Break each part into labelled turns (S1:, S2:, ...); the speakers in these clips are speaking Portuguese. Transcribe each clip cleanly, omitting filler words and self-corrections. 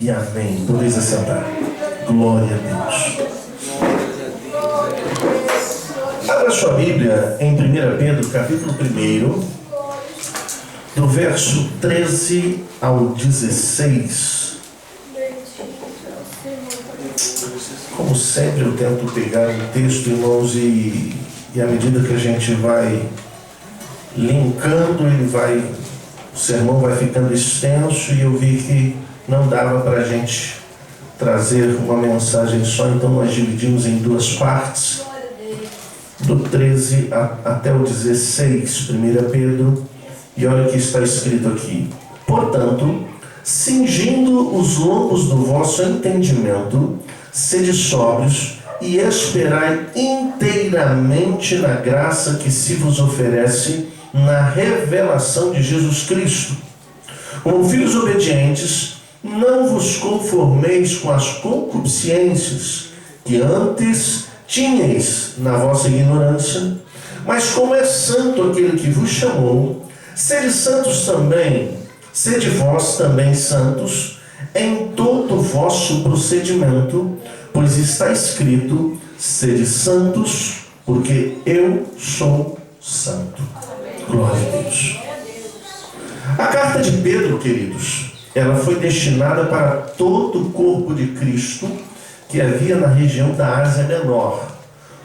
S1: E amém. Podeis assentar. Glória a Deus. Abra sua Bíblia em 1 Pedro, capítulo 1, do verso 13 ao 16. Como sempre, eu tento pegar um texto, irmãos, e à medida que a gente vai linkando, o sermão vai ficando extenso, e eu vi que não dava para a gente trazer uma mensagem só, então nós dividimos em duas partes, do 13 até o 16, 1 Pedro, e olha o que está escrito aqui. Portanto, cingindo os lombos do vosso entendimento, sede sóbrios e esperai inteiramente na graça que se vos oferece na revelação de Jesus Cristo. Como filhos obedientes, não vos conformeis com as concupiscências que antes tinhais na vossa ignorância, mas como é santo aquele que vos chamou, sede santos também, sede vós também santos em todo o vosso procedimento, pois está escrito: sede santos, porque eu sou santo. Glória a Deus. A carta de Pedro, queridos, ela foi destinada para todo o corpo de Cristo que havia na região da Ásia Menor,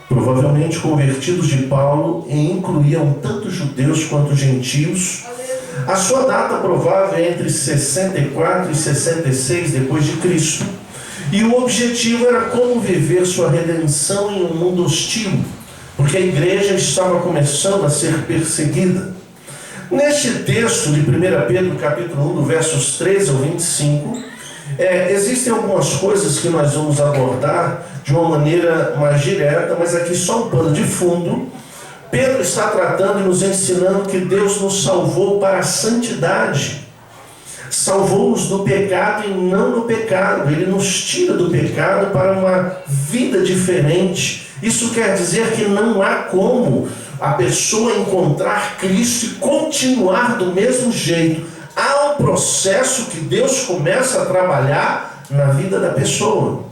S1: provavelmente convertidos de Paulo, e incluíam tanto judeus quanto gentios. A sua data provável é entre 64 e 66 depois de Cristo, e o objetivo era como viver sua redenção em um mundo hostil, porque a igreja estava começando a ser perseguida. Neste texto de 1 Pedro, capítulo 1, do versos 13 ao 25, existem algumas coisas que nós vamos abordar de uma maneira mais direta, mas aqui só um pano de fundo. Pedro está tratando e nos ensinando que Deus nos salvou para a santidade. Salvou-nos do pecado e não do pecado. Ele nos tira do pecado para uma vida diferente. Isso quer dizer que não há como a pessoa encontrar Cristo e continuar do mesmo jeito. Há um processo que Deus começa a trabalhar na vida da pessoa.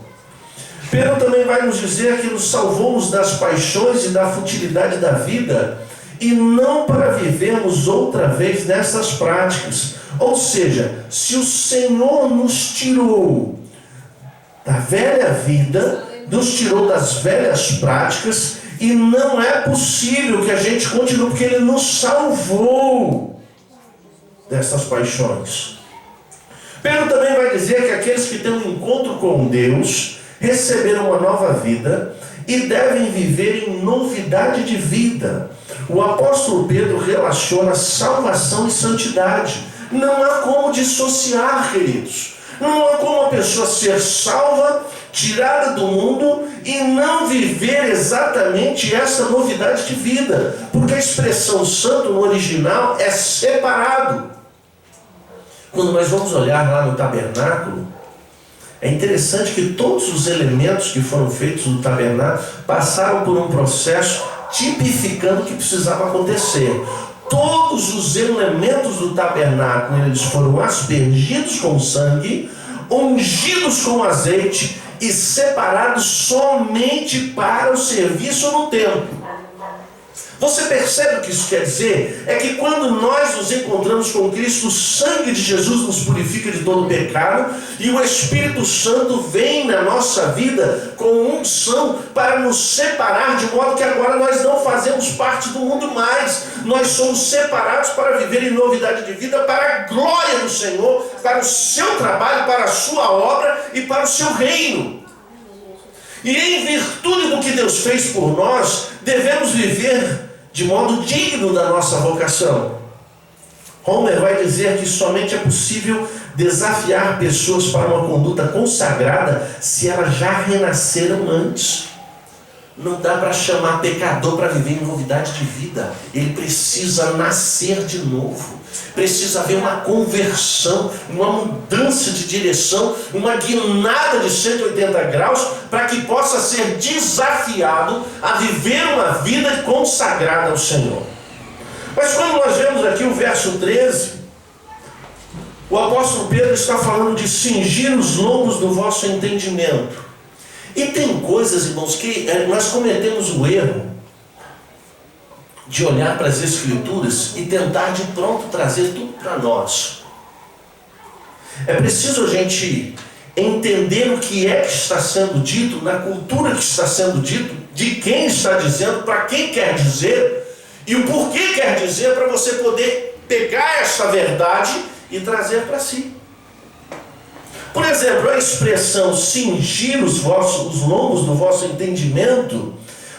S1: Pedro também vai nos dizer que nos salvou das paixões e da futilidade da vida, e não para vivermos outra vez nessas práticas. Ou seja, se o Senhor nos tirou da velha vida, nos tirou das velhas práticas, e não é possível que a gente continue, porque Ele nos salvou dessas paixões. Pedro também vai dizer que aqueles que têm um encontro com Deus receberam uma nova vida e devem viver em novidade de vida. O apóstolo Pedro relaciona salvação e santidade. Não há como dissociar, queridos. Não há como a pessoa ser salva, tirada do mundo, e não viver exatamente essa novidade de vida, porque a expressão santo no original é separado. Quando nós vamos olhar lá no tabernáculo, é interessante que todos os elementos que foram feitos no tabernáculo passaram por um processo tipificando o que precisava acontecer. Todos os elementos do tabernáculo, eles foram aspergidos com sangue, ungidos com azeite e separados somente para o serviço no templo. Você percebe o que isso quer dizer? É que quando nós nos encontramos com Cristo, o sangue de Jesus nos purifica de todo pecado, e o Espírito Santo vem na nossa vida com unção para nos separar, de modo que agora nós não fazemos parte do mundo mais. Nós somos separados para viver em novidade de vida, para a glória do Senhor, para o seu trabalho, para a sua obra e para o seu reino. E em virtude do que Deus fez por nós, devemos viver de modo digno da nossa vocação. Homer vai dizer que somente é possível desafiar pessoas para uma conduta consagrada se elas já renasceram antes. Não dá para chamar pecador para viver em novidade de vida. Ele precisa nascer de novo. Precisa haver uma conversão, uma mudança de direção, uma guinada de 180 graus, para que possa ser desafiado a viver uma vida consagrada ao Senhor. Mas quando nós vemos aqui o verso 13, O apóstolo Pedro está falando de cingir os lombos do vosso entendimento. E tem coisas, irmãos, que nós cometemos o erro de olhar para as Escrituras e tentar de pronto trazer tudo para nós. É preciso a gente entender o que é que está sendo dito, na cultura que está sendo dito, de quem está dizendo, para quem quer dizer e o porquê quer dizer, para você poder pegar essa verdade e trazer para si. Por exemplo, a expressão cingir os lombos do vosso entendimento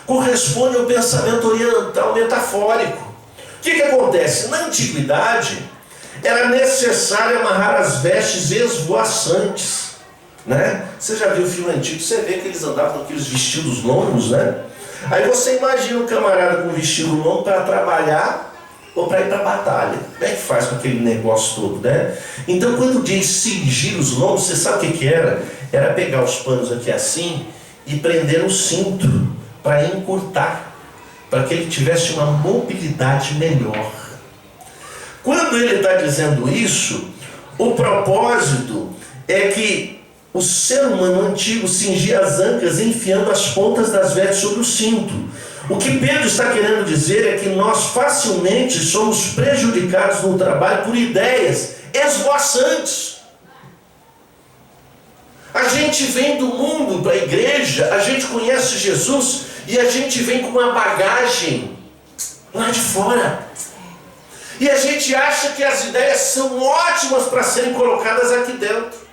S1: corresponde ao pensamento oriental metafórico. O que acontece? Na antiguidade, era necessário amarrar as vestes esvoaçantes, né? Você já viu o filme antigo, você vê que eles andavam com aqueles vestidos longos, né? Aí você imagina um camarada com um vestido longo para trabalhar ou para ir para a batalha. Como é que faz com aquele negócio todo, né? Então, quando diz cingir os lombos, você sabe o que era? Era pegar os panos aqui assim e prender o cinto para encurtar, para que ele tivesse uma mobilidade melhor. Quando ele está dizendo isso, o propósito é que o ser humano antigo cingia as ancas enfiando as pontas das vestes sobre o cinto. O que Pedro está querendo dizer é que nós facilmente somos prejudicados no trabalho por ideias esvoaçantes. A gente vem do mundo para a igreja, a gente conhece Jesus e a gente vem com uma bagagem lá de fora. E a gente acha que as ideias são ótimas para serem colocadas aqui dentro.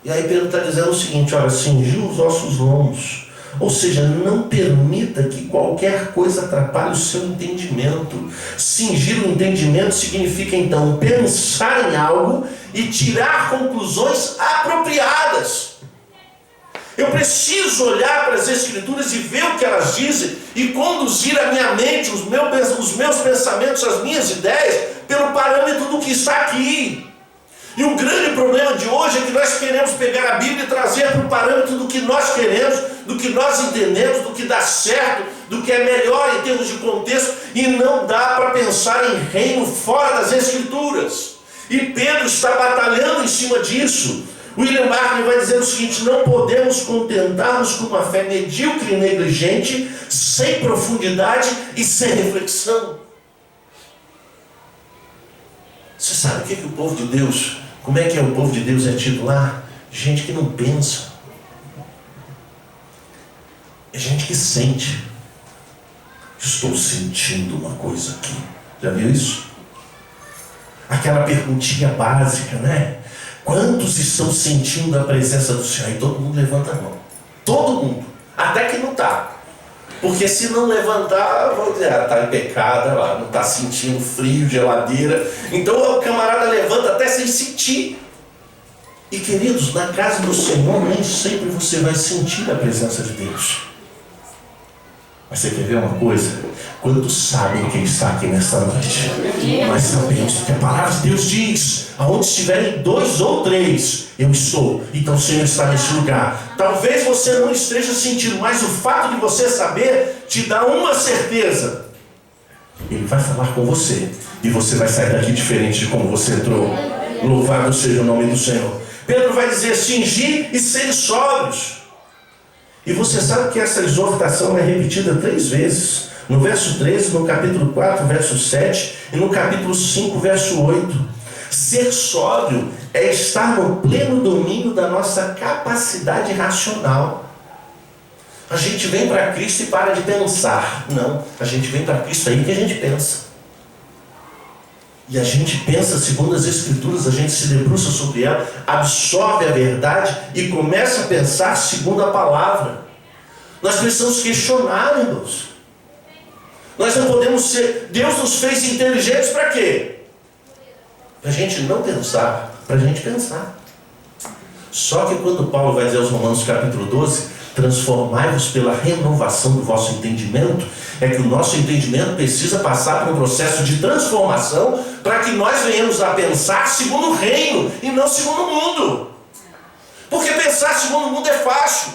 S1: E aí Pedro está dizendo o seguinte, olha, cingiu os vossos lombos. Ou seja, não permita que qualquer coisa atrapalhe o seu entendimento. Cingir o entendimento significa então pensar em algo e tirar conclusões apropriadas. Eu preciso olhar para as Escrituras e ver o que elas dizem e conduzir a minha mente, os meus pensamentos, as minhas ideias, pelo parâmetro do que está aqui. E o grande problema de hoje é que nós queremos pegar a Bíblia e trazer para o parâmetro do que nós queremos, do que nós entendemos, do que dá certo, do que é melhor em termos de contexto, e não dá para pensar em reino fora das Escrituras. E Pedro está batalhando em cima disso. William Barclay vai dizer o seguinte: não podemos contentar-nos com uma fé medíocre e negligente, sem profundidade e sem reflexão. Você sabe o que o povo de Deus, como é que o povo de Deus é tido lá? Gente que não pensa. É gente que sente. Estou sentindo uma coisa aqui. Já viu isso? Aquela perguntinha básica, né? Quantos estão sentindo a presença do Senhor? E todo mundo levanta a mão. Todo mundo. Até que não está. Porque se não levantar, vou dizer, está em pecado, lá, não está sentindo frio, geladeira. Então o camarada levanta até sem sentir. E queridos, na casa do Senhor, nem sempre você vai sentir a presença de Deus. Mas você quer ver uma coisa? Quantos sabem quem está aqui nesta noite? Nós sabemos que a palavra de Deus diz: aonde estiverem 2 ou 3, eu estou. Então o Senhor está nesse lugar. Talvez você não esteja sentindo, mas o fato de você saber te dá uma certeza: Ele vai falar com você e você vai sair daqui diferente de como você entrou. Louvado seja o nome do Senhor. Pedro vai dizer: cingir e ser sóbrios. E você sabe que essa exortação é repetida 3 vezes. No verso 13, no capítulo 4, verso 7 e no capítulo 5, verso 8. Ser sóbrio é estar no pleno domínio da nossa capacidade racional. A gente vem para Cristo e para de pensar. Não, a gente vem para Cristo aí que a gente pensa. E a gente pensa segundo as Escrituras, a gente se debruça sobre ela, absorve a verdade e começa a pensar segundo a palavra. Nós precisamos questionar, irmãos. Nós não podemos ser... Deus nos fez inteligentes para quê? Para a gente não pensar, para a gente pensar. Só que quando Paulo vai dizer aos Romanos capítulo 12, transformai-vos pela renovação do vosso entendimento, é que o nosso entendimento precisa passar por um processo de transformação para que nós venhamos a pensar segundo o reino e não segundo o mundo. Porque pensar segundo o mundo é fácil.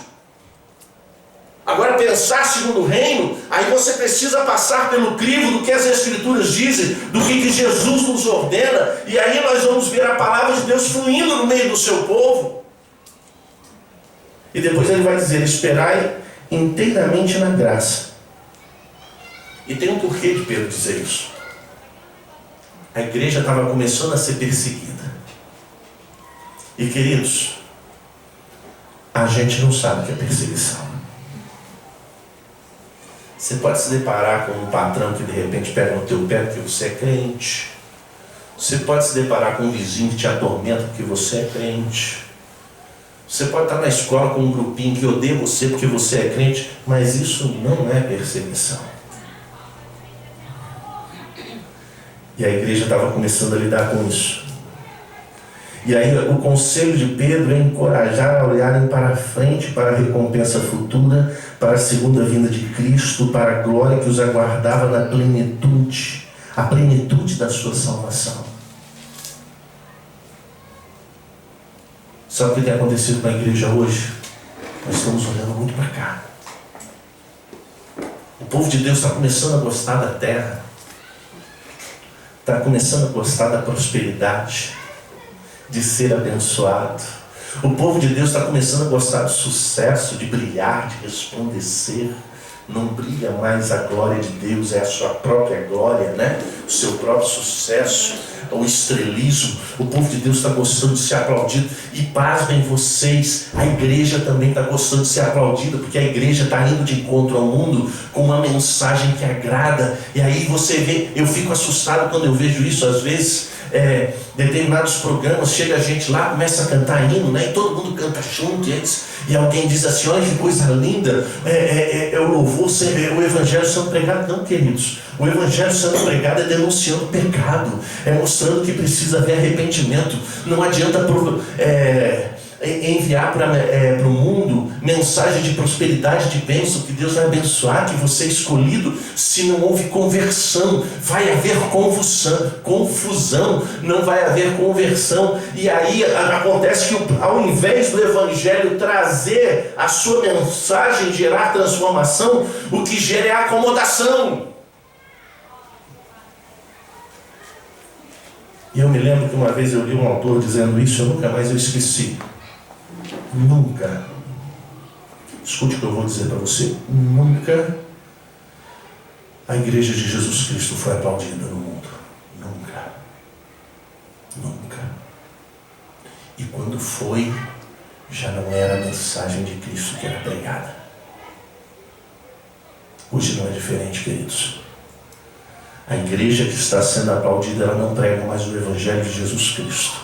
S1: Agora, pensar segundo o reino, aí você precisa passar pelo crivo do que as Escrituras dizem, do que Jesus nos ordena, e aí nós vamos ver a palavra de Deus fluindo no meio do seu povo. E depois ele vai dizer: esperai inteiramente na graça. E tem um porquê de Pedro dizer isso. A igreja estava começando a ser perseguida. E queridos, a gente não sabe o que é perseguição. Você pode se deparar com um patrão que de repente pega no teu pé porque você é crente. Você pode se deparar com um vizinho que te atormenta porque você é crente. Você pode estar na escola com um grupinho que odeia você porque você é crente, mas isso não é perseguição. E a igreja estava começando a lidar com isso. E aí o conselho de Pedro é encorajar a olharem para frente, para a recompensa futura, para a segunda vinda de Cristo, para a glória que os aguardava na plenitude, a plenitude da sua salvação. Sabe o que tem acontecido com a igreja hoje? Nós estamos olhando muito para cá. O povo de Deus está começando a gostar da terra, está começando a gostar da prosperidade, de ser abençoado. O povo de Deus está começando a gostar do sucesso, de brilhar, de resplandecer. Não brilha mais a glória de Deus, é a sua própria glória, né? O seu próprio sucesso, o estrelismo. O povo de Deus está gostando de ser aplaudido. E pasmem vocês, a igreja também está gostando de ser aplaudida, porque a igreja está indo de encontro ao mundo com uma mensagem que agrada. E aí você vê, eu fico assustado quando eu vejo isso às vezes. Determinados programas, chega a gente lá, começa a cantar hino, né? E todo mundo canta junto, e alguém diz assim: olha que coisa linda, é o louvor, o evangelho sendo pregado. Não, queridos, o evangelho sendo pregado é denunciando o pecado, é mostrando que precisa haver arrependimento. Não adianta enviar para o mundo mensagem de prosperidade, de bênção, que Deus vai abençoar, que você é escolhido, se não houve conversão. Vai haver confusão, não vai haver conversão. E aí acontece que ao invés do evangelho trazer a sua mensagem, gerar transformação, o que gera é acomodação. E eu me lembro que uma vez eu li um autor dizendo isso, eu nunca mais esqueci. Nunca, escute o que eu vou dizer para você, nunca a igreja de Jesus Cristo foi aplaudida no mundo. Nunca. Nunca. E quando foi, já não era a mensagem de Cristo que era pregada. Hoje não é diferente, queridos. A igreja que está sendo aplaudida, ela não prega mais o evangelho de Jesus Cristo.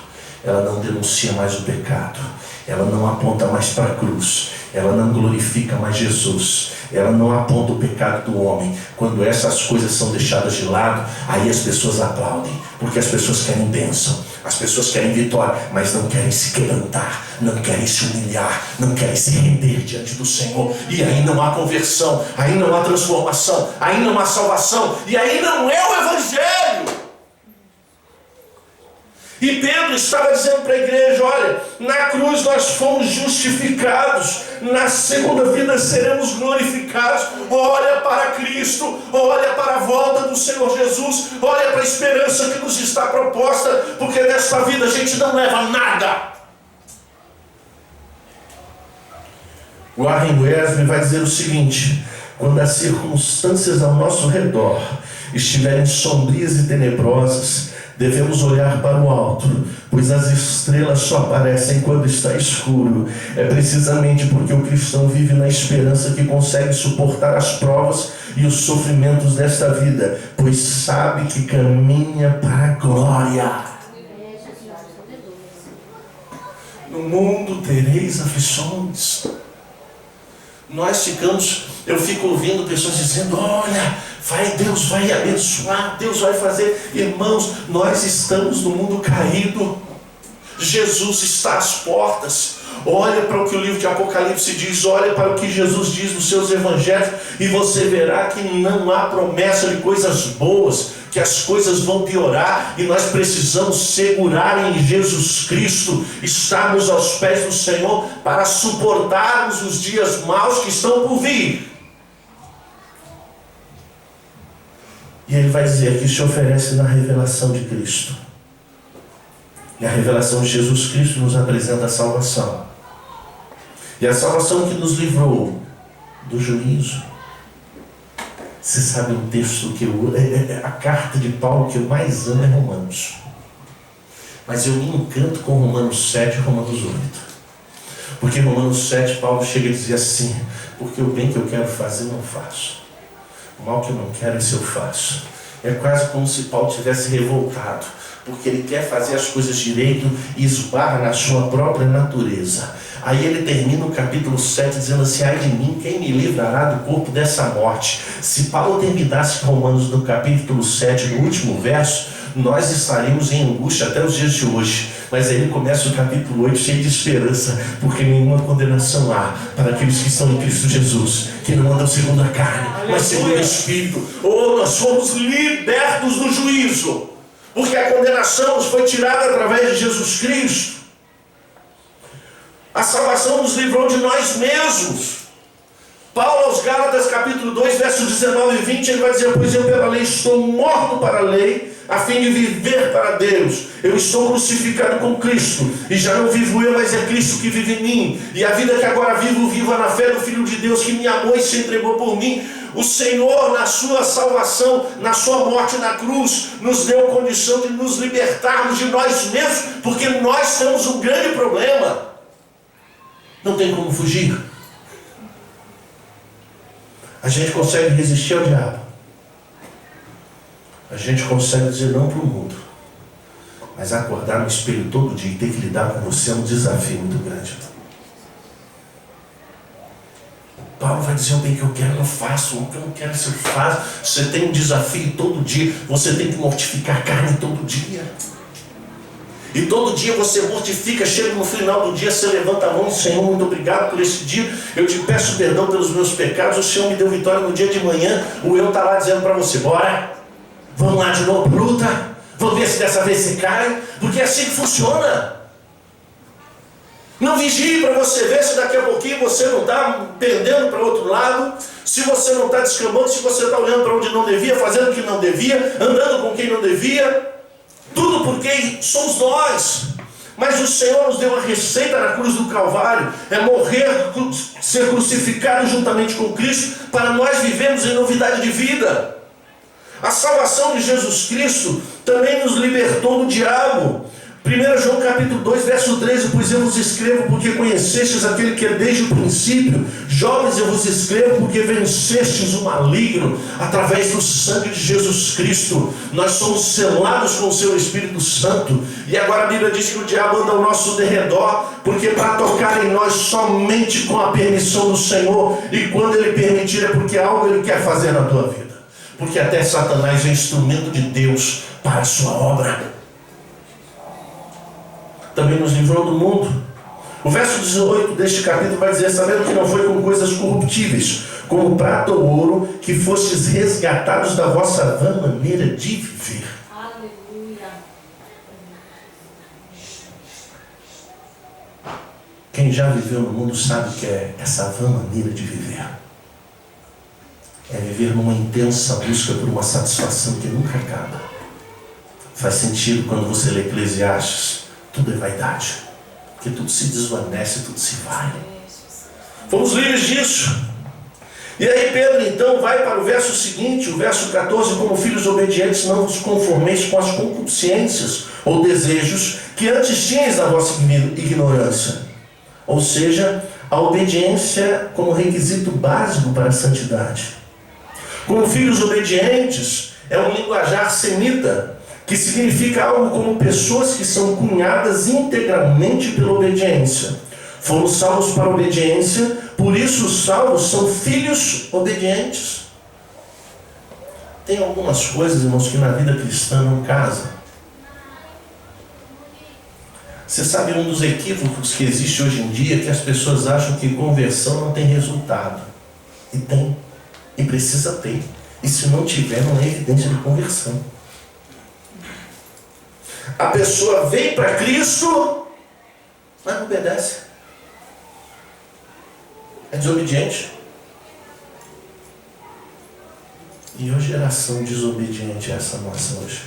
S1: Ela não denuncia mais o pecado. Ela não aponta mais para a cruz. Ela não glorifica mais Jesus. Ela não aponta o pecado do homem. Quando essas coisas são deixadas de lado, aí as pessoas aplaudem. Porque as pessoas querem bênção. As pessoas querem vitória, mas não querem se quebrantar, não querem se humilhar, não querem se render diante do Senhor. E aí não há conversão, aí não há transformação, aí não há salvação, e aí não é o evangelho. E Pedro estava dizendo para a igreja: olha, na cruz nós fomos justificados, na segunda vida seremos glorificados. Olha para Cristo, olha para a volta do Senhor Jesus, olha para a esperança que nos está proposta, porque nesta vida a gente não leva nada. Warren Wesley vai dizer o seguinte: quando as circunstâncias ao nosso redor estiverem sombrias e tenebrosas, devemos olhar para o alto, pois as estrelas só aparecem quando está escuro. É precisamente porque o cristão vive na esperança que consegue suportar as provas e os sofrimentos desta vida, pois sabe que caminha para a glória. No mundo tereis aflições. Eu fico ouvindo pessoas dizendo: olha, Deus vai abençoar, Deus vai fazer. Irmãos, nós estamos no mundo caído. Jesus está às portas. Olha para o que o livro de Apocalipse diz, olha para o que Jesus diz nos seus evangelhos, e você verá que não há promessa de coisas boas que as coisas vão piorar e nós precisamos segurar em Jesus Cristo, estarmos aos pés do Senhor para suportarmos os dias maus que estão por vir. E ele vai dizer que se oferece na revelação de Cristo. E a revelação de Jesus Cristo nos apresenta a salvação. E a salvação que nos livrou do juízo. Você sabe um texto que a carta de Paulo que eu mais amo é Romanos. Mas eu me encanto com Romanos 7 e Romanos 8. Porque em Romanos 7 Paulo chega a dizer assim: porque o bem que eu quero fazer não faço, o mal que eu não quero isso eu faço. É quase como se Paulo tivesse revoltado, porque ele quer fazer as coisas direito e esbarra na sua própria natureza. Aí ele termina o capítulo 7 dizendo assim: ai de mim, quem me livrará do corpo dessa morte? Se Paulo terminasse Romanos no capítulo 7, no último verso, nós estaríamos em angústia até os dias de hoje. Mas aí ele começa o capítulo 8 cheio de esperança, porque nenhuma condenação há para aqueles que estão em Cristo Jesus, que não andam segundo a carne, mas segundo o Espírito. Nós fomos libertos do juízo, porque a condenação nos foi tirada através de Jesus Cristo. A salvação nos livrou de nós mesmos. Paulo aos Gálatas capítulo 2, versos 19 e 20, ele vai dizer: pois eu pela lei estou morto para a lei, a fim de viver para Deus. Eu estou crucificado com Cristo, e já não vivo eu, mas é Cristo que vive em mim. E a vida que agora vivo, viva na fé do Filho de Deus, que me amou e se entregou por mim. O Senhor, na sua salvação, na sua morte na cruz, nos deu condição de nos libertarmos de nós mesmos, porque nós temos um grande problema. Não tem como fugir. A gente consegue resistir ao diabo. A gente consegue dizer não para o mundo. Mas acordar no espelho todo dia e ter que lidar com você é um desafio muito grande. Paulo vai dizer: o bem que eu quero eu faço, o que eu não quero eu faço. Você tem um desafio todo dia. Você tem que mortificar a carne todo dia. E todo dia você mortifica, chega no final do dia, você levanta a mão: Senhor, muito obrigado por esse dia, eu te peço perdão pelos meus pecados, o Senhor me deu vitória no dia de manhã. O eu está lá dizendo para você: bora, vamos lá de novo, luta, vamos ver se dessa vez você cai, porque é assim que funciona. Não vigie para você ver se daqui a pouquinho você não está pendendo para o outro lado, se você não está descambando, se você está olhando para onde não devia, fazendo o que não devia, andando com quem não devia. Tudo porque somos nós. Mas o Senhor nos deu a receita na cruz do Calvário: é morrer, ser crucificado juntamente com Cristo, para nós vivermos em novidade de vida. A salvação de Jesus Cristo também nos libertou do diabo. 1 João capítulo 2, verso 13: pois eu vos escrevo porque conhecestes aquele que é desde o princípio. Jovens, eu vos escrevo porque vencestes o maligno através do sangue de Jesus Cristo. Nós somos selados com o seu Espírito Santo. E agora a Bíblia diz que o diabo anda ao nosso derredor, porque para tocar em nós somente com a permissão do Senhor. E quando Ele permitir é porque algo Ele quer fazer na tua vida. Porque até Satanás é instrumento de Deus para a sua obra. Também nos livrou do mundo. O verso 18 deste capítulo vai dizer: sabendo que não foi com coisas corruptíveis, como prata ou ouro, que fostes resgatados da vossa vã maneira de viver. Aleluia. Quem já viveu no mundo sabe que é essa vã maneira de viver. É viver numa intensa busca por uma satisfação que nunca acaba. Faz sentido quando você lê Eclesiastes: tudo é vaidade, porque tudo se desvanece, tudo se vai. Fomos livres disso. E aí Pedro então vai para o verso seguinte, o verso 14: como filhos obedientes, não vos conformeis com as concupiscências ou desejos que antes tinhais da vossa ignorância. Ou seja, a obediência como requisito básico para a santidade. Como filhos obedientes é um linguajar semita, que significa algo como pessoas que são cunhadas integralmente pela obediência. Fomos salvos para a obediência, por isso os salvos são filhos obedientes. Tem algumas coisas, irmãos, que na vida cristã não casam. Você sabe um dos equívocos que existe hoje em dia, que as pessoas acham que conversão não tem resultado. E tem, e precisa ter. E se não tiver, não é evidência de conversão. A pessoa vem para Cristo, mas não obedece. É desobediente. E a geração desobediente é essa nossa hoje.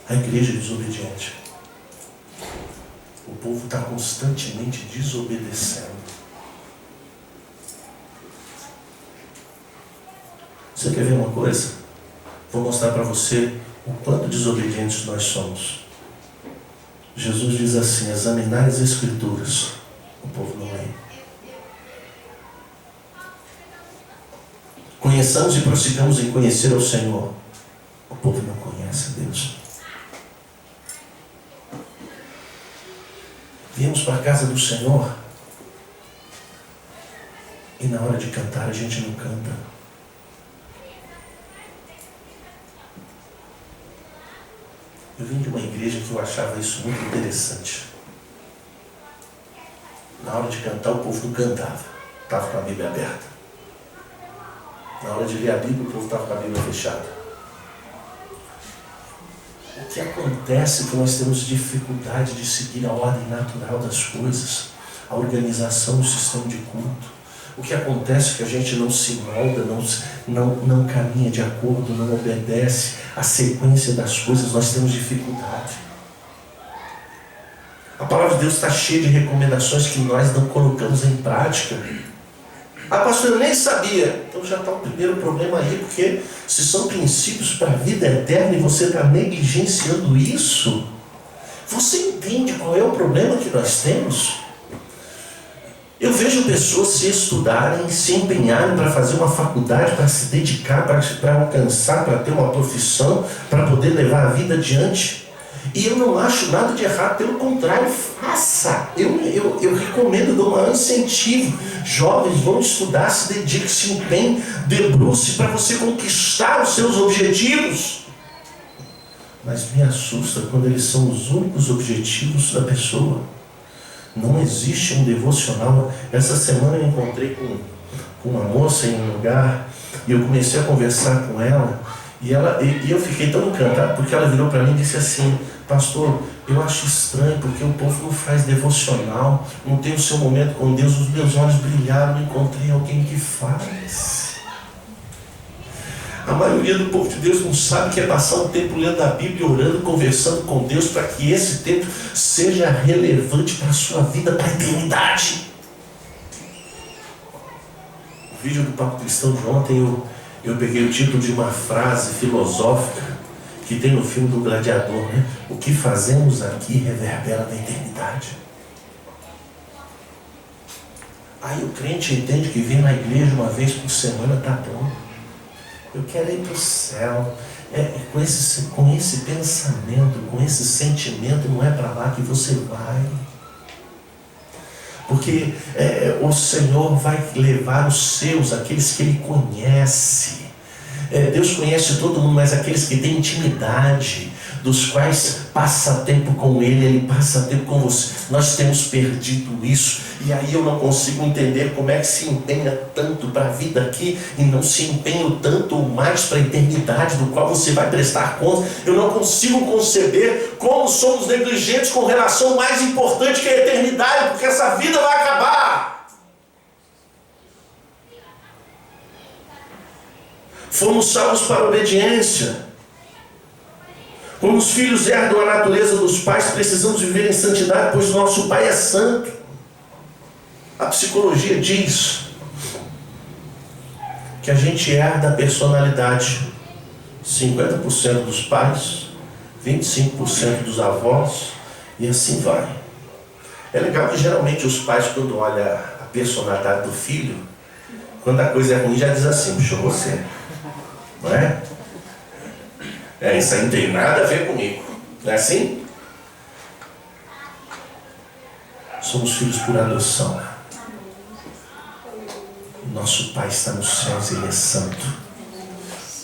S1: A igreja é desobediente. O povo está constantemente desobedecendo. Você quer ver uma coisa? Vou mostrar para você o quanto desobedientes nós somos. Jesus diz assim: examinar as Escrituras. O povo não lê. Conheçamos e prossigamos em conhecer ao Senhor. O povo não conhece a Deus. Viemos para a casa do Senhor e na hora de cantar a gente não canta. Eu vim de uma igreja que eu achava isso muito interessante. Na hora de cantar o povo não cantava, estava com a Bíblia aberta. Na hora de ler a Bíblia o povo estava com a Bíblia fechada. O que acontece é que nós temos dificuldade de seguir a ordem natural das coisas, a organização do sistema de culto. O que acontece é que a gente não se molda, não caminha de acordo, não obedece à sequência das coisas, nós temos dificuldade. A palavra de Deus está cheia de recomendações que nós não colocamos em prática. Ah, pastor, eu nem sabia. Então já está o primeiro problema aí, porque se são princípios para a vida eterna e você está negligenciando isso, você entende qual é o problema que nós temos? Eu vejo pessoas se estudarem, se empenharem para fazer uma faculdade, para se dedicar, para alcançar, para ter uma profissão, para poder levar a vida adiante. E eu não acho nada de errado, pelo contrário, faça. Eu recomendo, dou um maior incentivo. Jovens, vão estudar, se dediquem, se empenhem, debruce para você conquistar os seus objetivos. Mas me assusta quando eles são os únicos objetivos da pessoa. Não existe um devocional. Essa semana eu encontrei com uma moça em um lugar e eu comecei a conversar com ela. E eu fiquei tão encantado porque ela virou para mim e disse assim: pastor, eu acho estranho porque o povo não faz devocional, não tem o seu momento com Deus. Os meus olhos brilharam, encontrei alguém que faz. A maioria do povo de Deus não sabe o que é passar um tempo lendo a Bíblia, orando, conversando com Deus, para que esse tempo seja relevante para a sua vida, para a eternidade. O vídeo do Papo Cristão de ontem, eu peguei o título de uma frase filosófica que tem no filme do Gladiador, né? O que fazemos aqui reverbera na eternidade. Aí o crente entende que vir na igreja uma vez por semana está bom. Eu quero ir para o céu. Com esse pensamento, com esse sentimento, não é para lá que você vai. Porque o Senhor vai levar os seus, aqueles que Ele conhece. Deus conhece todo mundo, mas aqueles que têm intimidade, dos quais passa tempo com Ele, Ele passa tempo com você. Nós temos perdido isso. E aí eu não consigo entender como é que se empenha tanto para a vida aqui e não se empenha tanto ou mais para a eternidade, do qual você vai prestar conta. Eu não consigo conceber como somos negligentes com relação mais importante que a eternidade, porque essa vida vai acabar. Fomos salvos para a obediência. Como os filhos herdam a natureza dos pais, precisamos viver em santidade, pois o nosso Pai é santo. A psicologia diz que a gente herda a personalidade. 50% dos pais, 25% dos avós, e assim vai. É legal que geralmente os pais, quando olham a personalidade do filho, quando a coisa é ruim, já diz assim: puxa, você. Não é? Isso aí não tem nada a ver comigo. Não é assim? Somos filhos por adoção. Nosso Pai está nos céus, Ele é santo.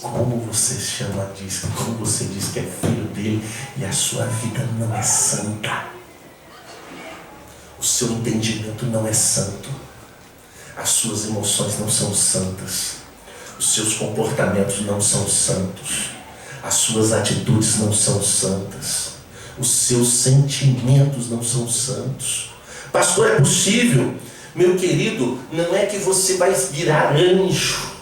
S1: Como você chama disso? Como você diz que é filho dele e a sua vida não é santa? O seu entendimento não é santo. As suas emoções não são santas. Os seus comportamentos não são santos. as suas atitudes não são santas, os seus sentimentos não são santos. Pastor, é possível? Meu querido, não é que você vai virar anjo,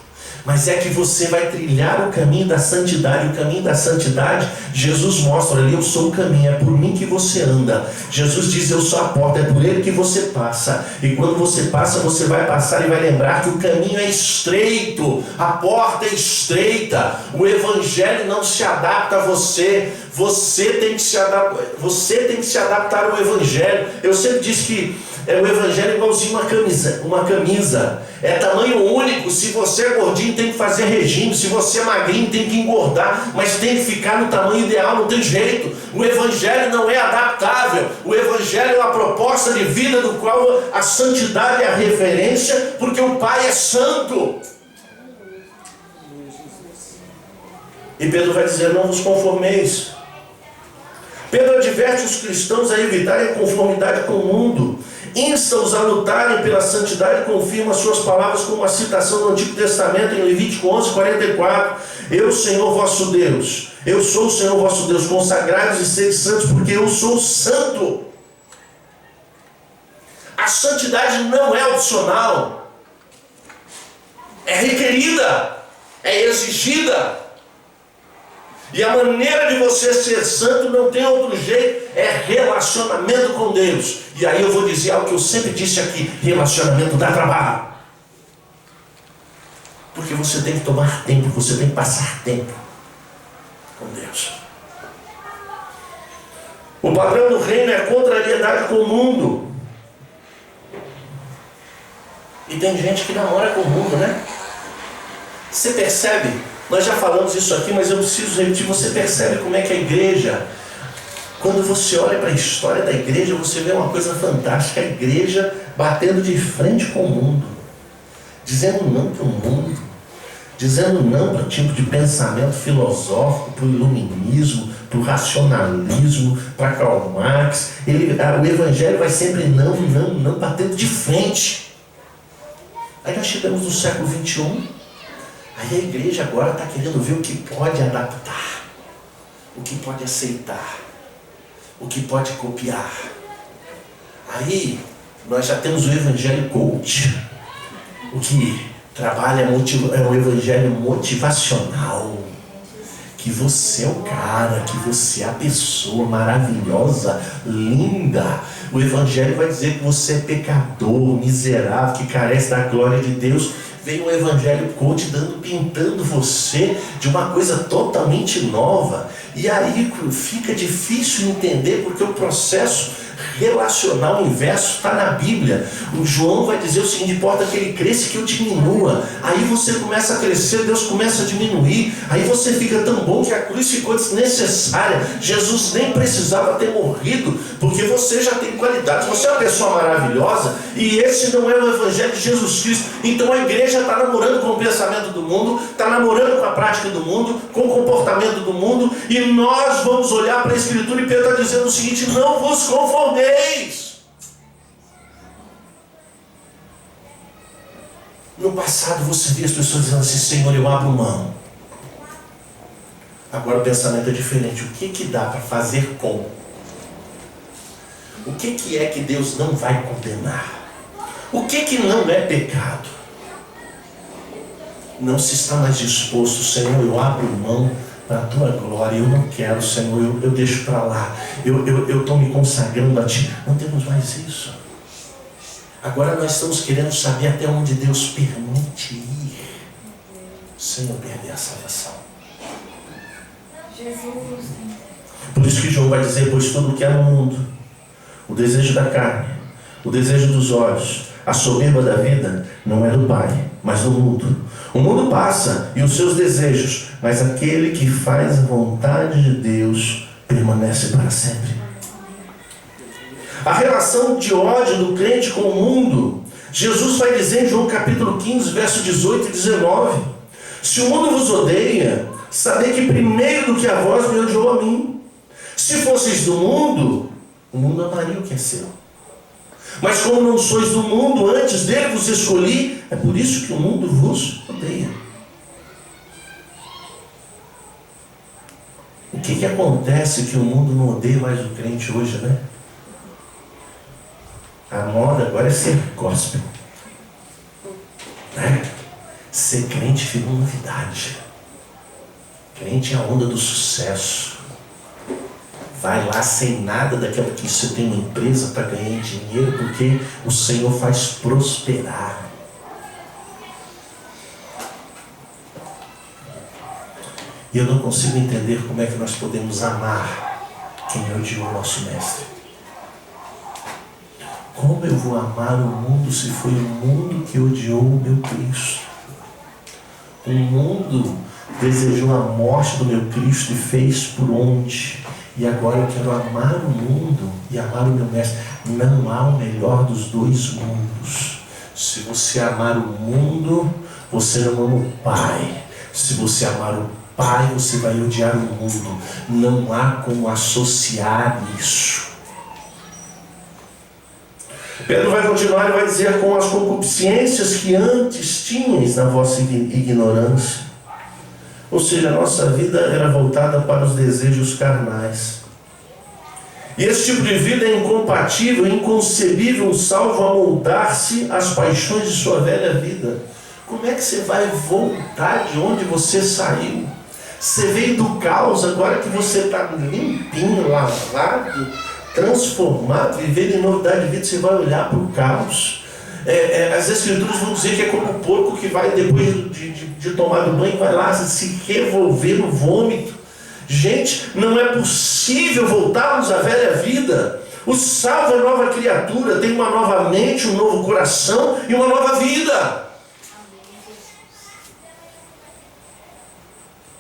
S1: mas é que você vai trilhar o caminho da santidade. O caminho da santidade, Jesus mostra ali: eu sou o caminho, é por mim que você anda. Jesus diz: eu sou a porta, é por ele que você passa. E quando você passa, você vai passar e vai lembrar que o caminho é estreito, a porta é estreita. O evangelho não se adapta a você. Você tem que se adaptar ao evangelho. Eu sempre disse que o evangelho é igualzinho uma camisa. É tamanho único. Se você é gordinho, tem que fazer regime. Se você é magrinho, tem que engordar. Mas tem que ficar no tamanho ideal, não tem jeito. O evangelho não é adaptável. O evangelho é uma proposta de vida do qual a santidade é a referência, porque o Pai é santo. E Pedro vai dizer: não vos conformeis. Pedro adverte os cristãos a evitarem a conformidade com o mundo, insta-os a lutarem pela santidade e confirma suas palavras com uma citação do Antigo Testamento em Levítico 11:44. Eu, Senhor vosso Deus, eu sou o Senhor vosso Deus, consagrai-vos e sede santos, porque eu sou santo. A santidade não é opcional, é requerida, é exigida. E a maneira de você ser santo não tem outro jeito, é relacionamento com Deus. E aí eu vou dizer algo que eu sempre disse aqui: relacionamento dá trabalho. Porque você tem que tomar tempo, você tem que passar tempo com Deus. O padrão do reino é a contrariedade com o mundo. E tem gente que namora com o mundo, né? Você percebe? Nós já falamos isso aqui, mas eu preciso repetir. Você percebe como é que a igreja, quando você olha para a história da igreja, você vê uma coisa fantástica: a igreja batendo de frente com o mundo, dizendo não para o mundo, dizendo não para o tipo de pensamento filosófico, para o iluminismo, para o racionalismo, para Karl Marx. O evangelho vai sempre não, batendo de frente. Aí nós chegamos no século 21. Aí a igreja agora está querendo ver o que pode adaptar, o que pode aceitar, o que pode copiar. Aí nós já temos o evangelho coach, o que trabalha é um evangelho motivacional, que você é o cara, que você é a pessoa maravilhosa, linda. O evangelho vai dizer que você é pecador, miserável, que carece da glória de Deus. Vem o evangelho coach pintando você de uma coisa totalmente nova. E aí fica difícil entender, porque o processo relacional inverso está na Bíblia. O João vai dizer o seguinte: importa que ele cresça e que eu diminua. Aí você começa a crescer, Deus começa a diminuir. Aí você fica tão bom que a cruz ficou desnecessária. Jesus nem precisava ter morrido, porque você já tem qualidades, você é uma pessoa maravilhosa. E esse não é o evangelho de Jesus Cristo. Então a igreja está namorando com o pensamento do mundo, está namorando com a prática do mundo, com o comportamento do mundo. E nós vamos olhar para a Escritura, e Pedro está dizendo o seguinte: não vos conformeis. No passado você via as pessoas dizendo assim: Senhor, eu abro mão. Agora o pensamento é diferente. O que dá para fazer com? O que é que Deus não vai condenar? O que não é pecado? Não se está mais disposto: Senhor, eu abro mão para a tua glória, eu não quero, Senhor, eu deixo para lá, eu estou me consagrando a ti. Não temos mais isso. Agora nós estamos querendo saber até onde Deus permite ir, sem eu perder a salvação. Jesus. Por isso que João vai dizer: pois tudo o que há no mundo, o desejo da carne, o desejo dos olhos, a soberba da vida, não é do Pai, mas do mundo. O mundo passa e os seus desejos, mas aquele que faz a vontade de Deus permanece para sempre. A relação de ódio do crente com o mundo, Jesus vai dizer em João capítulo 15, verso 18 e 19: se o mundo vos odeia, sabei que primeiro do que a vós me odiou a mim. Se fosseis do mundo, o mundo amaria o que é seu. Mas como não sois do mundo, antes dele vos escolhi, é por isso que o mundo vos odeia. que acontece que o mundo não odeia mais o crente hoje, né? A moda agora é ser gospel, né? Ser crente virou novidade. Crente é a onda do sucesso. Vai lá sem nada daquela que você tem uma empresa para ganhar dinheiro, porque o Senhor faz prosperar. E eu não consigo entender como é que nós podemos amar quem odiou o nosso mestre. Como eu vou amar o mundo se foi o mundo que odiou o meu Cristo? O mundo desejou a morte do meu Cristo e fez por onde? E agora eu quero amar o mundo e amar o meu mestre. Não há o melhor dos dois mundos. Se você amar o mundo, você não ama o Pai. Se você amar o Pai, você vai odiar o mundo. Não há como associar isso. Pedro vai continuar e vai dizer: com as concupiscências que antes tinhas na vossa ignorância. Ou seja, a nossa vida era voltada para os desejos carnais. E esse tipo de vida é incompatível, inconcebível, salvo a moldar-se às paixões de sua velha vida. Como é que você vai voltar de onde você saiu? Você veio do caos, agora que você está limpinho, lavado, transformado, vivendo em novidade de vida, você vai olhar para o caos. As escrituras vão dizer que é como o porco que vai, depois de tomar o banho, vai lá se revolver no vômito. Gente, não é possível voltarmos à velha vida. O salvo é nova criatura, tem uma nova mente, um novo coração e uma nova vida.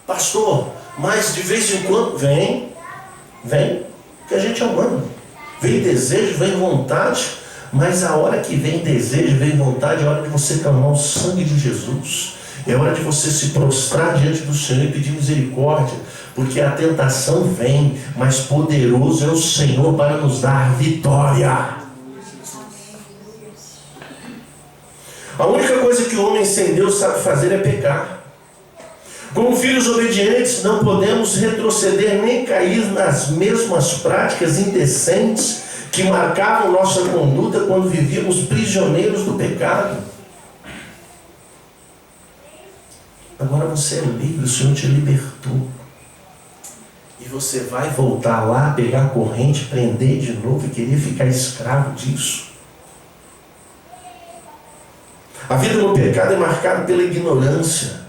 S1: Pastor, mas de vez em quando vem, que a gente é humano. Vem desejo, vem vontade, mas a hora que vem desejo, vem vontade, é a hora de você clamar o sangue de Jesus. É hora de você se prostrar diante do Senhor e pedir misericórdia, porque a tentação vem, mas poderoso é o Senhor para nos dar vitória. A única coisa que o homem sem Deus sabe fazer é pecar. Como filhos obedientes, não podemos retroceder nem cair nas mesmas práticas indecentes que marcavam nossa conduta quando vivíamos prisioneiros do pecado. Agora você é livre, o Senhor te libertou. E você vai voltar lá, pegar a corrente, prender de novo e querer ficar escravo disso? A vida no pecado é marcada pela ignorância.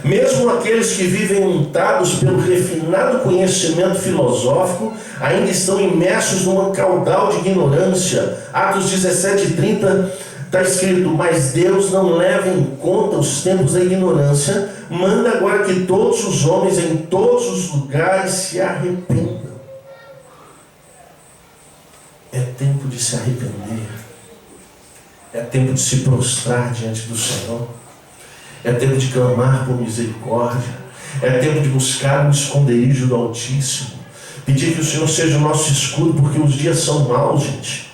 S1: Mesmo aqueles que vivem untados pelo refinado conhecimento filosófico ainda estão imersos numa caudal de ignorância. Atos 17:30 está escrito: mas Deus não leva em conta os tempos da ignorância, manda agora que todos os homens em todos os lugares se arrependam. É tempo de se arrepender. É tempo de se prostrar diante do Senhor. É tempo de clamar por misericórdia. É tempo de buscar o esconderijo do Altíssimo. Pedir que o Senhor seja o nosso escudo, porque os dias são maus, gente.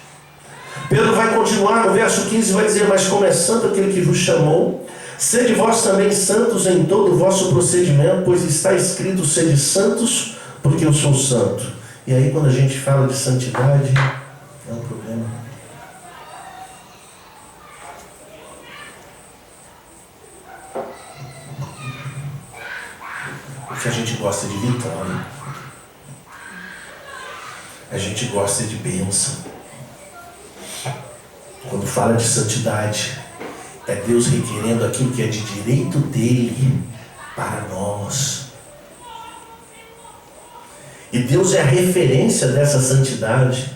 S1: Pedro vai continuar no verso 15 e vai dizer: mas como é santo aquele que vos chamou, sede vós também santos em todo o vosso procedimento, pois está escrito: sede santos, porque eu sou santo. E aí, quando a gente fala de santidade, é um problema. Porque a gente gosta de vitória, a gente gosta de bênção. Quando fala de santidade, é Deus requerendo aquilo que é de direito dele para nós. E Deus é a referência dessa santidade.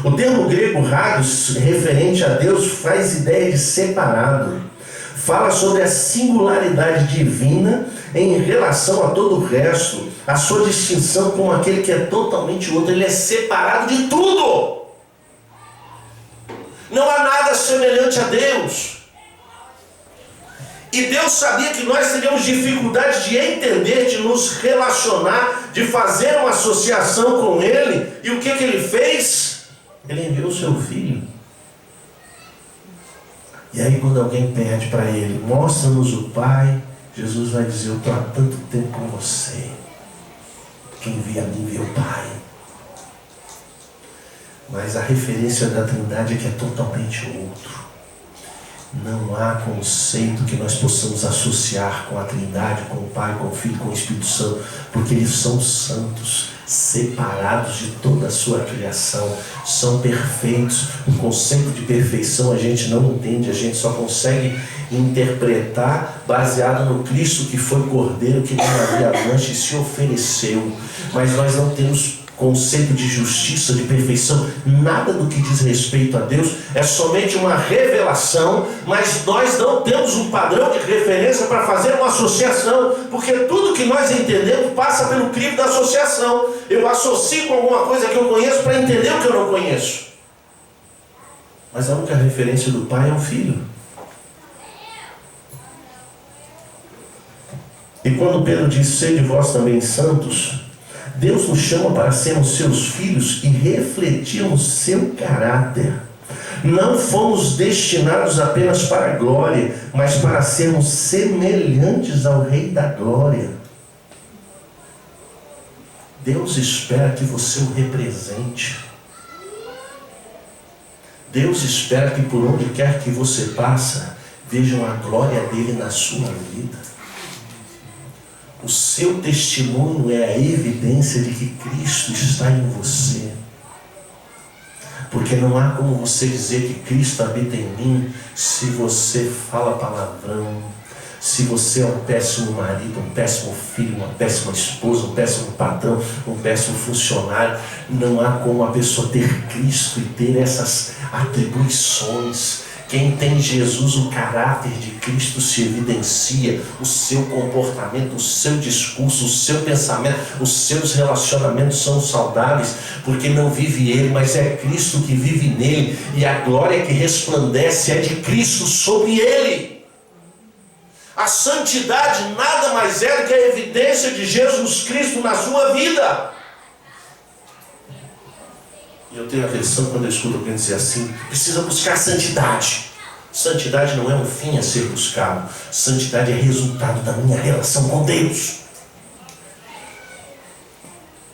S1: O termo grego hagios, referente a Deus, faz ideia de separado. Fala sobre a singularidade divina em relação a todo o resto, a sua distinção como aquele que é totalmente outro. Ele é separado de tudo. Não há nada semelhante a Deus. E Deus sabia que nós teríamos dificuldade de entender, de nos relacionar, de fazer uma associação com Ele. E o que Ele fez? Ele enviou o seu Filho. E aí, quando alguém pede para Ele: mostra-nos o Pai, Jesus vai dizer: eu estou há tanto tempo com você. Quem vê a mim vê o Pai. Mas a referência da Trindade é que é totalmente outro. Não há conceito que nós possamos associar com a Trindade, com o Pai, com o Filho, com o Espírito Santo, porque eles são santos, separados de toda a sua criação, são perfeitos. O conceito de perfeição a gente não entende, a gente só consegue interpretar baseado no Cristo que foi Cordeiro, que não havia mancha e se ofereceu. Mas nós não temos conceito de justiça, de perfeição, nada do que diz respeito a Deus, é somente uma revelação, mas nós não temos um padrão de referência para fazer uma associação, porque tudo que nós entendemos passa pelo crivo da associação. Eu associo com alguma coisa que eu conheço para entender o que eu não conheço. Mas a única referência do Pai é o Filho. E quando Pedro diz, sede vós também santos, Deus nos chama para sermos seus filhos e refletirmos seu caráter. Não fomos destinados apenas para a glória, mas para sermos semelhantes ao Rei da Glória. Deus espera que você o represente. Deus espera que por onde quer que você passa, vejam a glória dele na sua vida. O seu testemunho é a evidência de que Cristo está em você. Porque não há como você dizer que Cristo habita em mim se você fala palavrão, se você é um péssimo marido, um péssimo filho, uma péssima esposa, um péssimo patrão, um péssimo funcionário. Não há como a pessoa ter Cristo e ter essas atribuições. Quem tem Jesus, o caráter de Cristo se evidencia, o seu comportamento, o seu discurso, o seu pensamento, os seus relacionamentos são saudáveis, porque não vive ele, mas é Cristo que vive nele, e a glória que resplandece é de Cristo sobre ele. A santidade nada mais é do que a evidência de Jesus Cristo na sua vida. E eu tenho aversão quando eu escuto alguém dizer assim, precisa buscar santidade. Santidade não é um fim a ser buscado. Santidade é resultado da minha relação com Deus.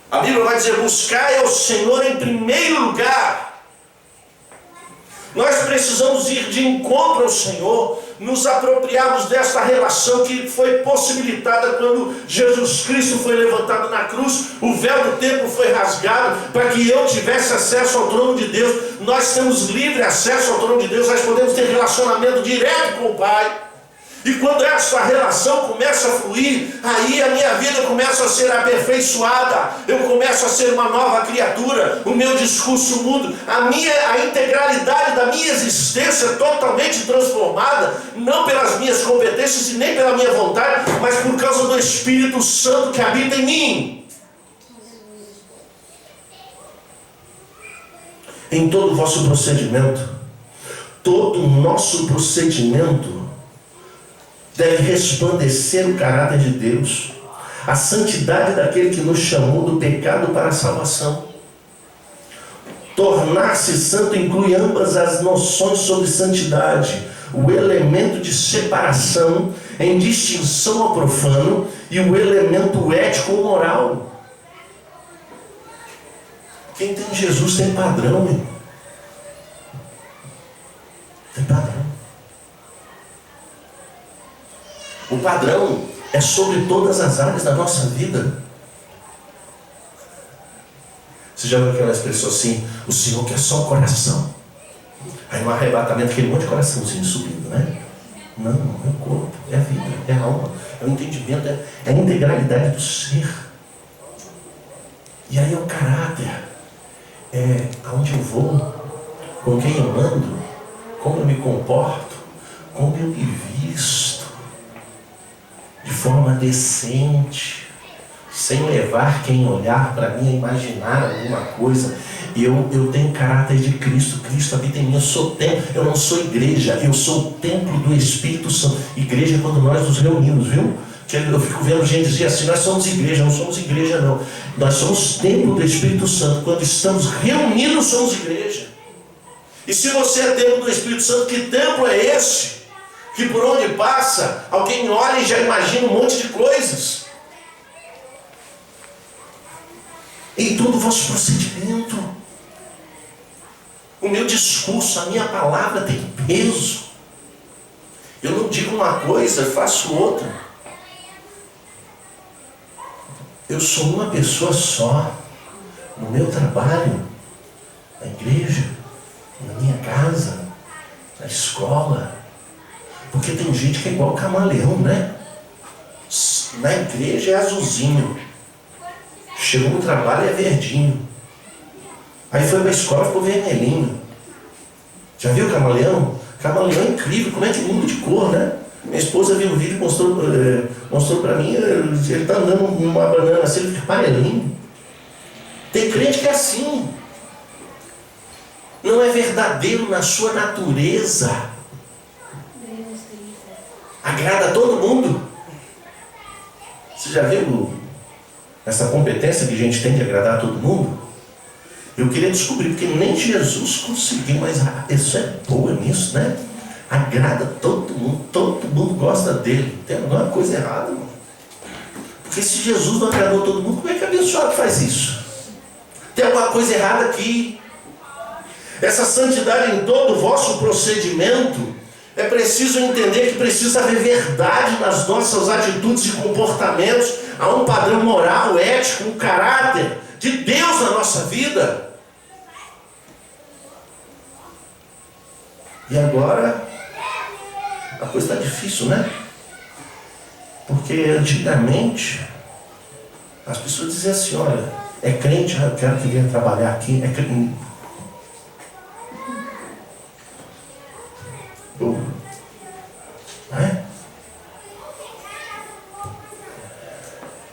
S1: A Bíblia vai dizer, buscai ao Senhor em primeiro lugar. Nós precisamos ir de encontro ao Senhor, nos apropriarmos desta relação que foi possibilitada quando Jesus Cristo foi levantado na cruz. O véu do templo foi rasgado para que eu tivesse acesso ao trono de Deus. Nós temos livre acesso ao trono de Deus, nós podemos ter relacionamento direto com o Pai. E quando essa relação começa a fluir, aí a minha vida começa a ser aperfeiçoada, eu começo a ser uma nova criatura, o meu discurso muda, a integralidade da minha existência é totalmente transformada, não pelas minhas competências e nem pela minha vontade, mas por causa do Espírito Santo que habita em mim. Em todo o vosso procedimento, todo o nosso procedimento deve resplandecer o caráter de Deus, a santidade daquele que nos chamou do pecado para a salvação. Tornar-se santo inclui ambas as noções sobre santidade, o elemento de separação em distinção ao profano e o elemento ético ou moral. Quem tem Jesus tem padrão, irmão. Tem padrão. O padrão é sobre todas as áreas da nossa vida. Você já viu aquela expressão assim, o Senhor quer só o coração. Aí no arrebatamento, aquele monte de coraçãozinho subindo, né? Não, é o corpo, é a vida, é a alma, é o entendimento, é a integralidade do ser. E aí é o caráter, é aonde eu vou, com quem eu ando, como eu me comporto, como eu me visto, de forma decente, sem levar quem olhar para mim a imaginar alguma coisa. Eu tenho caráter de Cristo, Cristo habita em mim, eu sou templo, eu não sou igreja, eu sou o templo do Espírito Santo. Igreja é quando nós nos reunimos, viu? Que eu fico vendo gente dizer assim, nós somos igreja, não somos igreja não. Nós somos templo do Espírito Santo, quando estamos reunidos somos igreja. E se você é templo do Espírito Santo, que templo é esse? Que por onde passa, alguém olha e já imagina um monte de coisas. em todo o vosso procedimento. O meu discurso, a minha palavra tem peso. Eu não digo uma coisa, faço outra. Eu sou uma pessoa só, no meu trabalho, na igreja, na minha casa, na escola. Porque tem gente que é igual camaleão, né? Na igreja é azulzinho. Chegou no trabalho é verdinho. Aí foi para a escola e ficou vermelhinho. Já viu o camaleão? Camaleão é incrível, como é que muda de cor, né? Minha esposa viu o vídeo e mostrou para mim, ele está andando numa banana assim, ele fica amarelinho. Tem crente que é assim. Não é verdadeiro na sua natureza. Agrada a todo mundo. Você já viu essa competência que a gente tem de agradar a todo mundo? Eu queria descobrir, porque nem Jesus conseguiu, mas a pessoa é boa nisso, né? Agrada todo mundo gosta dele. Tem alguma coisa errada, mano. Porque se Jesus não agradou todo mundo, como é que a abençoado faz isso? Tem alguma coisa errada aqui. Essa santidade em todo o vosso procedimento, é preciso entender que precisa haver verdade nas nossas atitudes e comportamentos. Há um padrão moral, ético, um caráter de Deus na nossa vida. E agora a coisa está difícil, né? Porque antigamente as pessoas diziam assim: olha, é crente, eu quero que venha trabalhar aqui, é crente.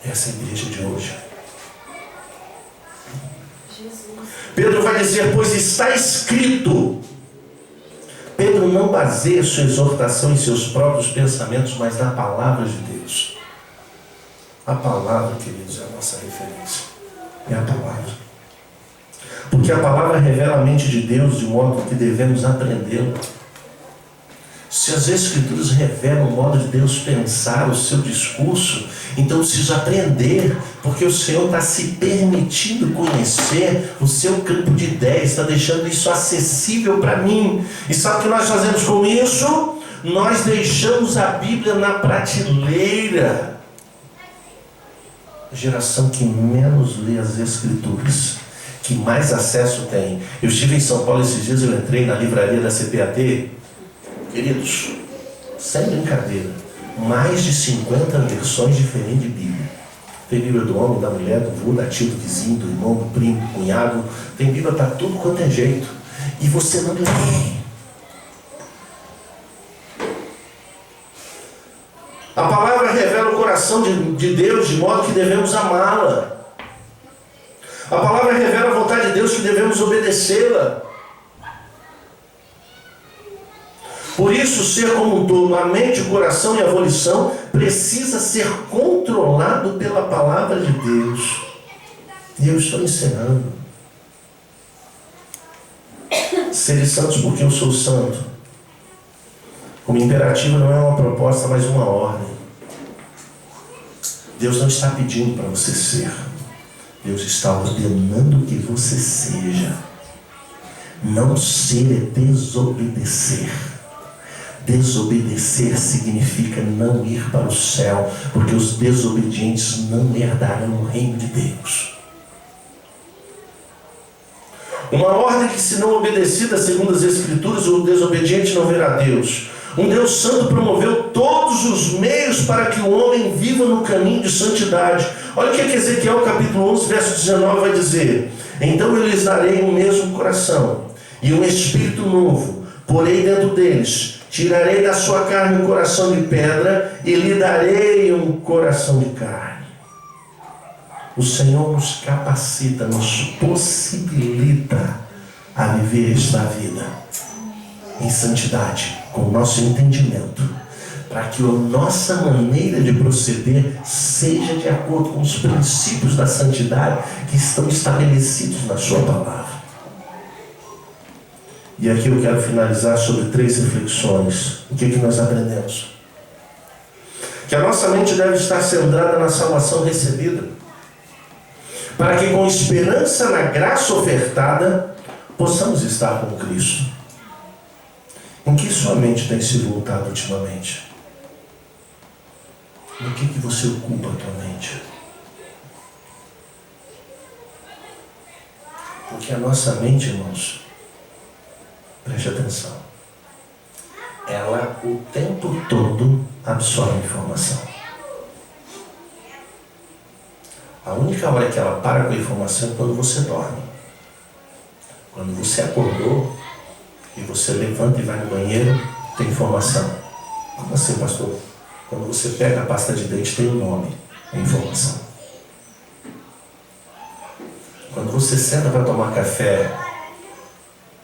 S1: Essa é a igreja de hoje. Jesus. Pedro vai dizer: pois está escrito. Pedro não baseia sua exortação em seus próprios pensamentos, mas na palavra de Deus. A palavra, queridos, é a nossa referência. É a palavra. Porque a palavra revela a mente de Deus de modo que devemos aprendê-la. Se as Escrituras revelam o modo de Deus pensar, o seu discurso, então eu preciso aprender, porque o Senhor está se permitindo conhecer o seu campo de ideias, está deixando isso acessível para mim. E sabe o que nós fazemos com isso? Nós deixamos a Bíblia na prateleira. A geração que menos lê as Escrituras, que mais acesso tem. Eu estive em São Paulo esses dias, eu entrei na livraria da CPAT. Queridos, sem brincadeira, mais de 50 versões diferentes de Bíblia. Tem Bíblia do homem, da mulher, do vô, da tia, do vizinho, do irmão, do primo, do cunhado. Tem Bíblia para tudo quanto é jeito. E você não lê. A palavra revela o coração de Deus de modo que devemos amá-la. A palavra revela a vontade de Deus que devemos obedecê-la. Por isso, ser como um todo, a mente, o coração e a volição precisa ser controlado pela palavra de Deus. E eu estou encerrando. Sede santos porque eu sou santo. Como imperativo não é uma proposta, mas uma ordem. Deus não está pedindo para você ser. Deus está ordenando que você seja. Não ser é desobedecer. Desobedecer significa não ir para o céu, porque os desobedientes não herdarão o reino de Deus. Uma ordem que, se não obedecida segundo as Escrituras, o desobediente não verá Deus. Um Deus santo promoveu todos os meios para que o homem viva no caminho de santidade. Olha o que Ezequiel capítulo 11, verso 19 vai dizer: então eu lhes darei um mesmo coração e um espírito novo, porei dentro deles. Tirarei da sua carne um coração de pedra e lhe darei um coração de carne. O Senhor nos capacita, nos possibilita a viver esta vida em santidade, com o nosso entendimento, para que a nossa maneira de proceder seja de acordo com os princípios da santidade que estão estabelecidos na sua palavra. E aqui eu quero finalizar sobre 3 reflexões. O que nós aprendemos? Que a nossa mente deve estar centrada na salvação recebida. para que com esperança na graça ofertada, possamos estar com Cristo. Em que sua mente tem se voltado ultimamente? No que você ocupa a tua mente? Porque a nossa mente, irmãos, preste atenção, ela o tempo todo absorve informação. A única hora que ela para com a informação é quando você dorme. Quando você acordou e você levanta e vai no banheiro, tem informação. Como assim, pastor? Quando você pega a pasta de dente, tem um nome, é informação. Quando você senta para tomar café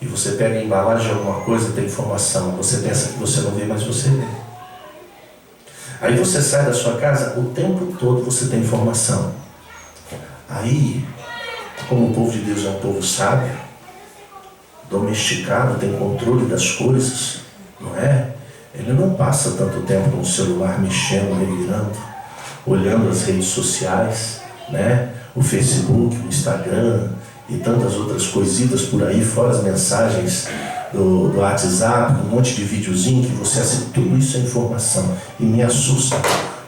S1: e você pega a embalagem de alguma coisa, tem informação. Você pensa que você não vê, mas você vê. Aí você sai da sua casa, o tempo todo você tem informação. Aí, como o povo de Deus é um povo sábio, domesticado, tem controle das coisas, não é? Ele não passa tanto tempo no celular mexendo, revirando, olhando as redes sociais, né? O Facebook, o Instagram e tantas outras coisitas por aí, fora as mensagens do WhatsApp, um monte de videozinho que você assiste, tudo isso é informação. E me assusta,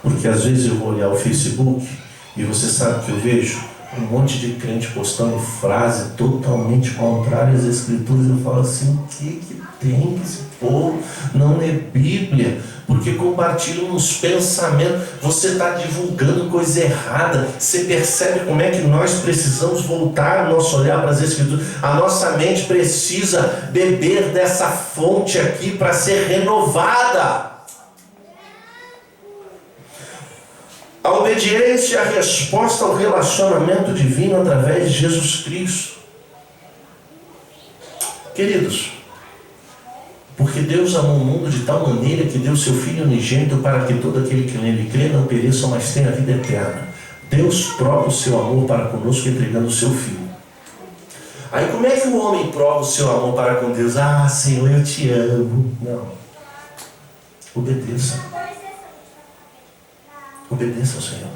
S1: porque às vezes eu vou olhar o Facebook e você sabe o que eu vejo? Um monte de crente postando frase totalmente contrária às escrituras. Eu falo assim, o que tem que esse povo não lê Bíblia? Porque compartilham uns pensamentos. Você está divulgando coisa errada. Você percebe como é que nós precisamos voltar o nosso olhar para as escrituras. A nossa mente precisa beber dessa fonte aqui para ser renovada. A obediência é a resposta ao relacionamento divino através de Jesus Cristo. Queridos, porque Deus amou o mundo de tal maneira que deu seu Filho unigênito para que todo aquele que nele crê não pereça, mas tenha a vida eterna. Deus prova o seu amor para conosco entregando o seu Filho. Aí como é que o homem prova o seu amor para com Deus? Ah, Senhor, eu te amo. Não. Obedeça. Obedeça ao Senhor.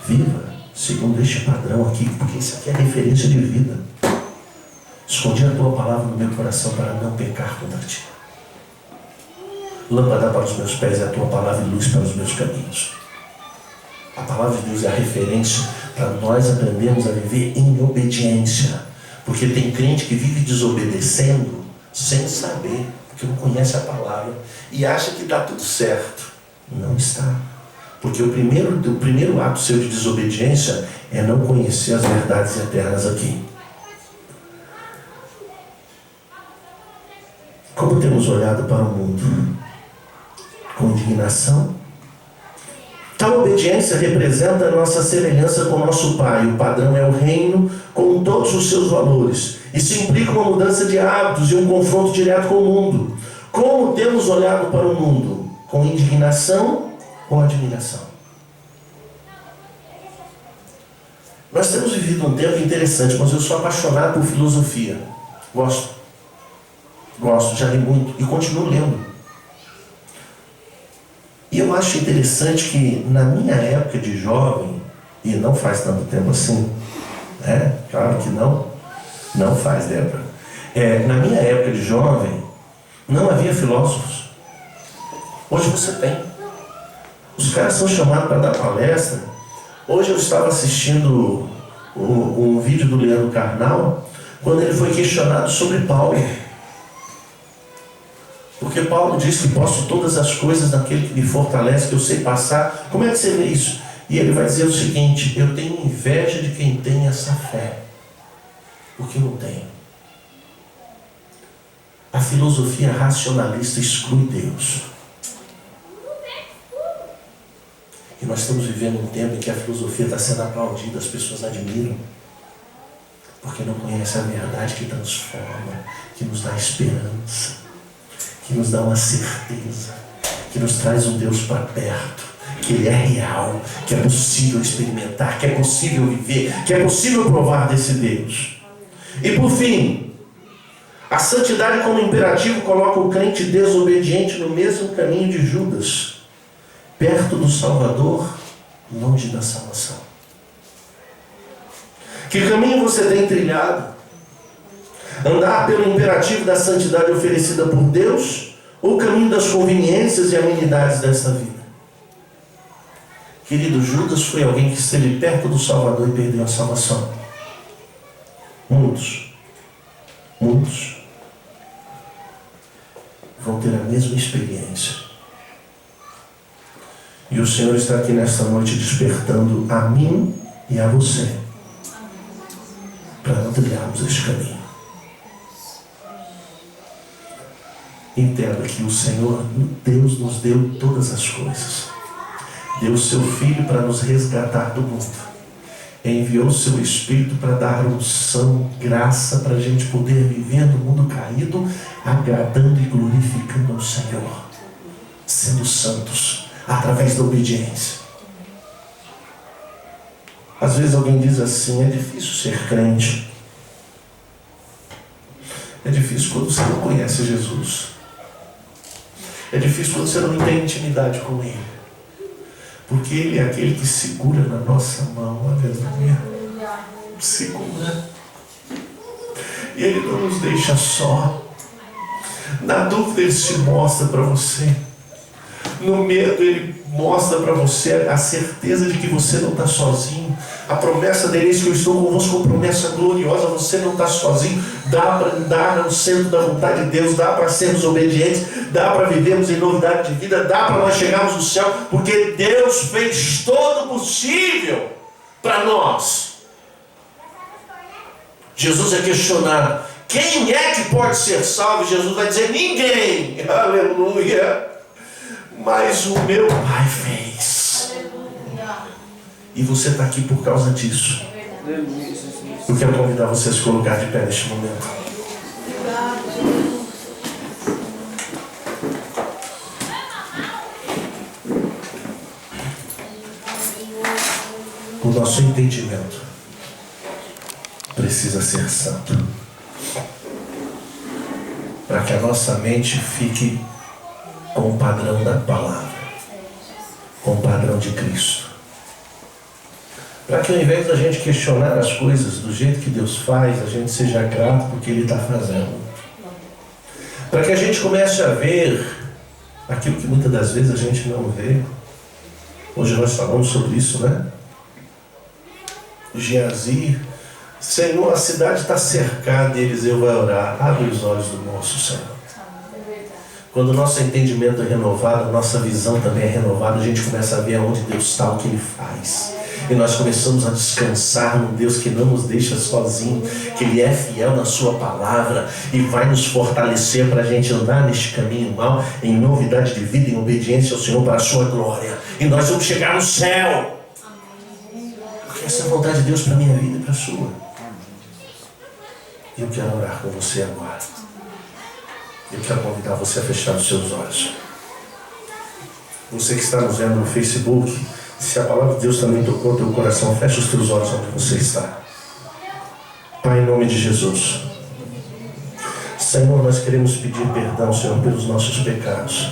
S1: Viva segundo este padrão aqui, porque isso aqui é referência de vida. Escondi a tua palavra no meu coração para não pecar contra ti. Lâmpada para os meus pés é a tua palavra e luz para os meus caminhos. A palavra de Deus é a referência para nós aprendermos a viver em obediência. Porque tem crente que vive desobedecendo sem saber, porque não conhece a palavra e acha que está tudo certo. Não está. Porque o primeiro ato seu de desobediência é não conhecer as verdades eternas aqui. Como temos olhado para o mundo? Com indignação? Tal obediência representa a nossa semelhança com o nosso Pai. O padrão é o reino com todos os seus valores. Isso implica uma mudança de hábitos e um confronto direto com o mundo. Como temos olhado para o mundo? Com indignação? Com admiração. Nós temos vivido um tempo interessante, mas eu sou apaixonado por filosofia. Gosto, já li muito e continuo lendo. E eu acho interessante que na minha época de jovem, e não faz tanto tempo assim, né? Claro que não faz, Débora. Na minha época de jovem, não havia filósofos. Hoje você tem. Os caras são chamados para dar palestra. Hoje eu estava assistindo um vídeo do Leandro Carnal, quando ele foi questionado sobre Paulo. Porque Paulo diz que posso todas as coisas naquele que me fortalece, que eu sei passar. Como é que você vê isso? E ele vai dizer o seguinte: eu tenho inveja de quem tem essa fé, porque eu não tenho. A filosofia racionalista exclui Deus. E nós estamos vivendo um tempo em que a filosofia está sendo aplaudida, as pessoas admiram, porque não conhecem a verdade que transforma, que nos dá esperança, que nos dá uma certeza, que nos traz um Deus para perto, que Ele é real, que é possível experimentar, que é possível viver, que é possível provar desse Deus. E por fim, a santidade como imperativo coloca o crente desobediente no mesmo caminho de Judas, perto do Salvador, longe da salvação. Que caminho você tem trilhado? Andar pelo imperativo da santidade oferecida por Deus ou o caminho das conveniências e amenidades desta vida? Querido, Judas foi alguém que esteve perto do Salvador e perdeu a salvação. Muitos vão ter a mesma experiência. E o Senhor está aqui nesta noite despertando a mim e a você para não trilharmos este caminho. Entenda que o Senhor, Deus, nos deu todas as coisas. Deu o seu Filho para nos resgatar do mundo. Enviou o seu Espírito para dar unção, graça, para a gente poder viver no mundo caído, agradando e glorificando ao Senhor, sendo santos, através da obediência. Às vezes alguém diz assim: é difícil ser crente. É difícil quando você não conhece Jesus. É difícil quando você não tem intimidade com Ele. Porque Ele é aquele que segura na nossa mão, aleluia. Segura. E Ele não nos deixa só. Na dúvida Ele se mostra para você. No medo Ele mostra para você a certeza de que você não está sozinho. A promessa dele é que eu estou convosco, uma promessa gloriosa. Você não está sozinho. Dá para andar no centro da vontade de Deus. Dá para sermos obedientes. Dá para vivermos em novidade de vida. Dá para nós chegarmos no céu. Porque Deus fez todo o possível para nós. Jesus é questionado: quem é que pode ser salvo? Jesus vai dizer: ninguém. Aleluia. Mas o meu Pai fez. E você está aqui por causa disso. Eu quero convidar você a se colocar de pé neste momento. O nosso entendimento precisa ser santo, para que a nossa mente fique com o padrão da palavra, com o padrão de Cristo. Para que ao invés da gente questionar as coisas do jeito que Deus faz, a gente seja grato porque Ele está fazendo. Para que a gente comece a ver aquilo que muitas das vezes a gente não vê. Hoje nós falamos sobre isso, né? Geazi: Senhor, a cidade está cercada. E Eliseu vai orar: abre os olhos do moço, Senhor. Quando o nosso entendimento é renovado, a nossa visão também é renovada, a gente começa a ver aonde Deus está, o que Ele faz. E nós começamos a descansar num Deus que não nos deixa sozinho, que Ele é fiel na Sua palavra e vai nos fortalecer para a gente andar neste caminho mal, em novidade de vida, em obediência ao Senhor para a Sua glória. E nós vamos chegar no céu. Porque essa é a vontade de Deus para a minha vida e para a sua. E eu quero orar com você agora. Eu quero convidar você a fechar os seus olhos. Você que está nos vendo no Facebook, se a palavra de Deus também tocou o teu coração, fecha os teus olhos onde você está. Pai, em nome de Jesus. Senhor, nós queremos pedir perdão, Senhor, pelos nossos pecados.